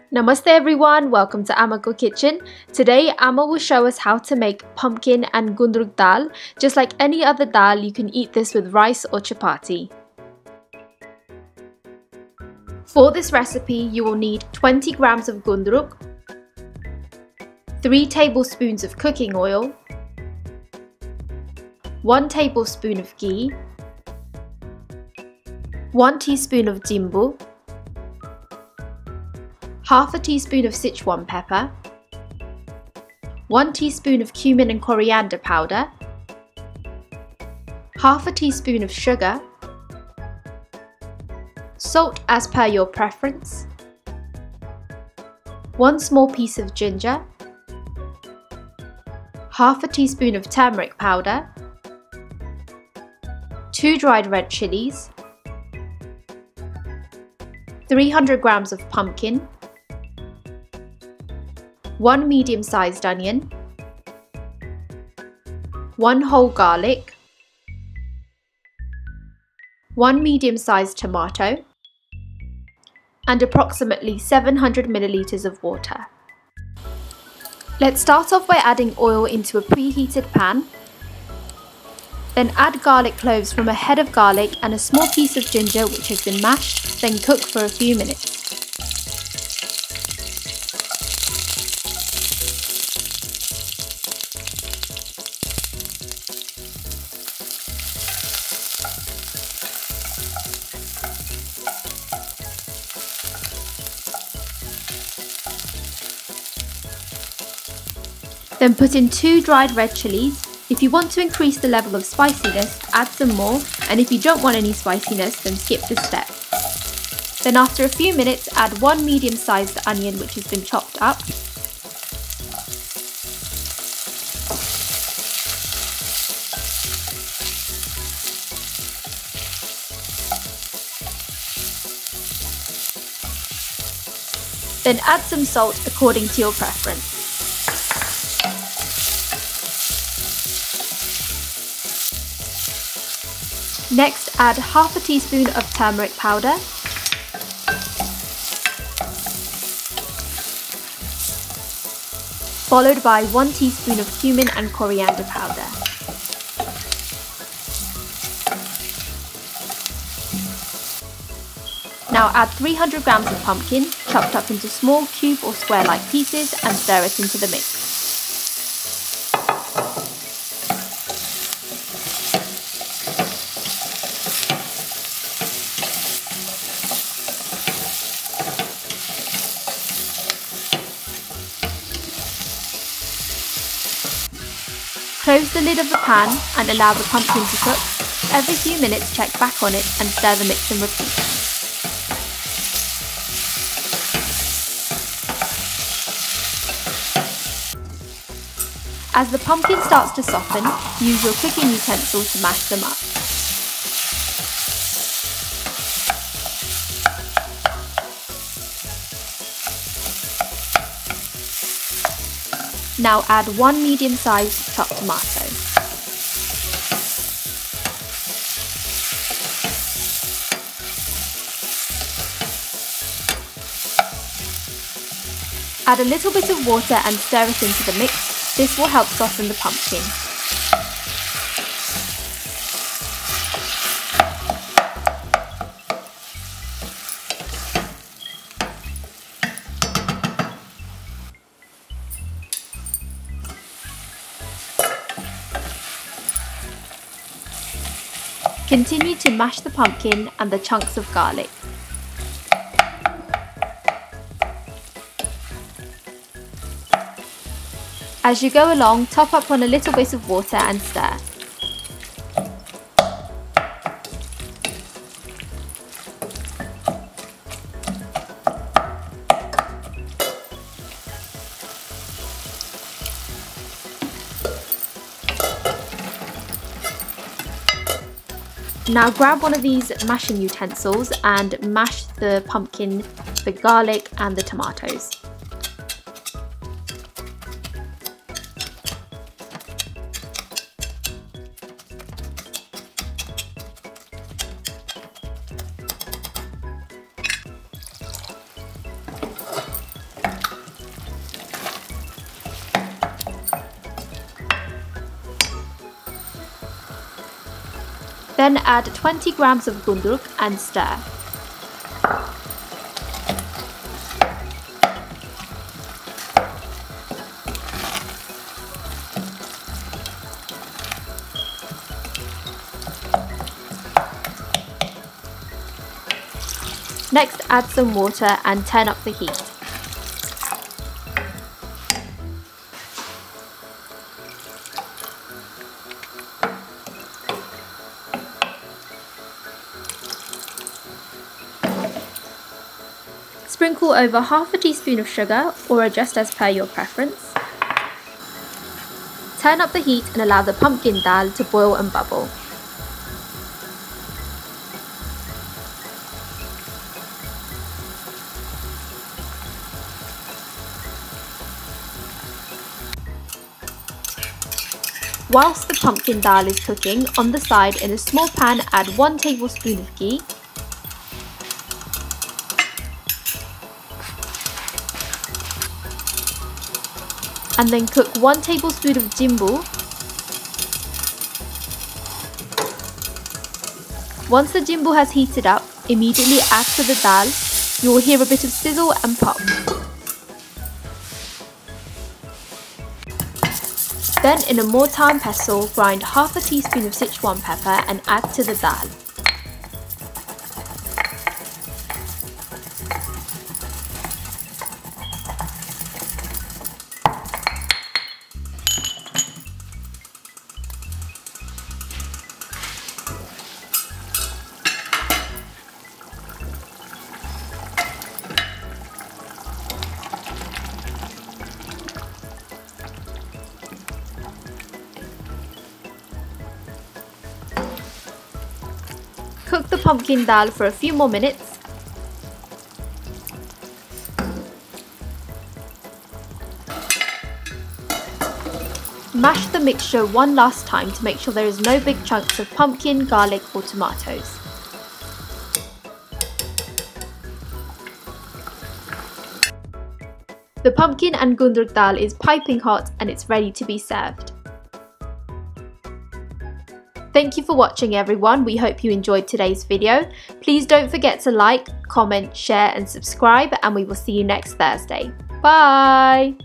Namaste everyone, welcome to Amako Kitchen. Today Amma will show us how to make pumpkin and Gundhruk dal. Just like any other dal, you can eat this with rice or chapati. For this recipe, you will need 20 grams of Gundhruk, 3 tablespoons of cooking oil, 1 tablespoon of ghee, 1 teaspoon of jimbu, half a teaspoon of sichuan pepper, 1 teaspoon of cumin and coriander powder, half a teaspoon of sugar, salt as per your preference, 1 small piece of ginger, half a teaspoon of turmeric powder, 2 dried red chillies, 300 grams of pumpkin, 1 medium-sized onion, 1 whole garlic, 1 medium-sized tomato, and approximately 700 milliliters of water. Let's start off by adding oil into a preheated pan. Then add garlic cloves from a head of garlic and a small piece of ginger which has been mashed, then cook for a few minutes. Then put in 2 dried red chillies. If you want to increase the level of spiciness, add some more, and if you don't want any spiciness, then skip this step. Then after a few minutes, add 1 medium-sized onion which has been chopped up. Then add some salt according to your preference. Next, add half a teaspoon of turmeric powder, followed by 1 teaspoon of cumin and coriander powder. Now add 300 grams of pumpkin, chopped up into small cube or square-like pieces, and stir it into the mix. Close the lid of the pan and allow the pumpkin to cook. Every few minutes check back on it and stir the mix and repeat. As the pumpkin starts to soften, use your cooking utensil to mash them up. Now add 1 medium-sized chopped tomato. Add a little bit of water and stir it into the mix. This will help soften the pumpkin. Continue to mash the pumpkin and the chunks of garlic. As you go along, top up on a little bit of water and stir. Now grab one of these mashing utensils and mash the pumpkin, the garlic and the tomatoes. Then add 20 grams of Gundhruk and stir. Next, add some water and turn up the heat. Sprinkle over half a teaspoon of sugar, or adjust as per your preference. Turn up the heat and allow the pumpkin dal to boil and bubble. Whilst the pumpkin dal is cooking, on the side in a small pan add 1 tablespoon of ghee, and then cook 1 tablespoon of jimbu. Once the jimbu has heated up, immediately add to the dal. You will hear a bit of sizzle and pop. Then in a mortar and pestle, grind half a teaspoon of sichuan pepper and add to the dal. Cook the pumpkin dal for a few more minutes. Mash the mixture one last time to make sure there is no big chunks of pumpkin, garlic or tomatoes. The pumpkin and Gundhruk dal is piping hot and it's ready to be served. Thank you for watching everyone, we hope you enjoyed today's video. Please don't forget to like, comment, share and subscribe, and we will see you next Thursday. Bye!